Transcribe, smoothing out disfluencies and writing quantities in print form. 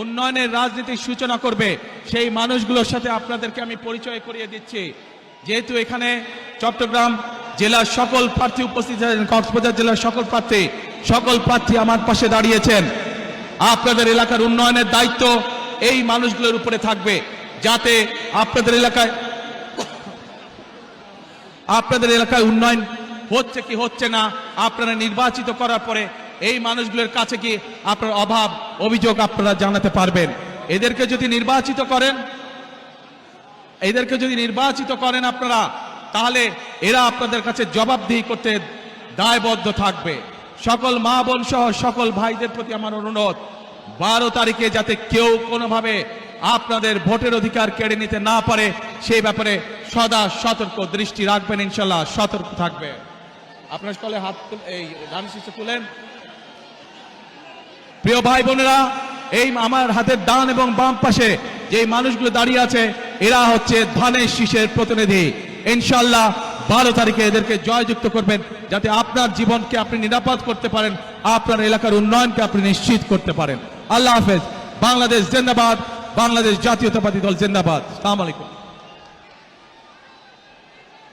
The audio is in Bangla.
উন্নয়নের রাজনীতির সূচনা করবে সেই মানুষগুলোর সাথে আপনাদেরকে আমি পরিচয় করিয়ে দিচ্ছি। যেহেতু এখানে চট্টগ্রাম জেলার সকল প্রার্থী উপস্থিত আছেন, কক্সবাজার জেলার সকল প্রার্থী আমার পাশে দাঁড়িয়েছেন। আপনাদের এলাকার উন্নয়নের দায়িত্ব এই মানুষগুলোর উপরে থাকবে, যাতে আপনাদের এলাকায় উন্নয়ন হচ্ছে কি হচ্ছে না আপনারা নির্বাচিত করার পরে এই মানুষগুলোর কাছে কি আপনার অভাব অভিযোগ আপনারা জানাতে পারবেন। এদেরকে যদি নির্বাচিত করেন আপনারা, তাহলে এরা আপনাদের কাছে জবাবদিহি করতে দায়বদ্ধ থাকবে। সকল মা বোন সহ সকল ভাইদের প্রতি আমার অনুরোধ, 12 তারিখে যাতে কেউ কোনোভাবে আপনাদের ভোটের অধিকার কেড়ে নিতে না পারে সেই ব্যাপারে সদা সতর্ক দৃষ্টি রাখবেন। ইনশাল্লাহ সতর্ক থাকবে। আপনার সকলে হাত এই ধান শীর্ষে তুলেন। প্রিয় ভাই বোনেরা, এই আমার হাতের ডান এবং বাম পাশে যে মানুষগুলো দাঁড়িয়ে আছে এরা হচ্ছে ধানের শীষের প্রতিনিধি। ইনশাল্লাহ 12 তারিখে এদেরকে জয়যুক্ত করবেন, যাতে আপনার জীবনকে আপনি নিরাপদ করতে পারেন, আপনার এলাকার উন্নয়নকে আপনি নিশ্চিত করতে পারেন। আল্লাহ হাফেজ। বাংলাদেশ জিন্দাবাদ, বাংলাদেশ জাতীয়তাবাদী দল জিন্দাবাদ। আসসালামু আলাইকুম।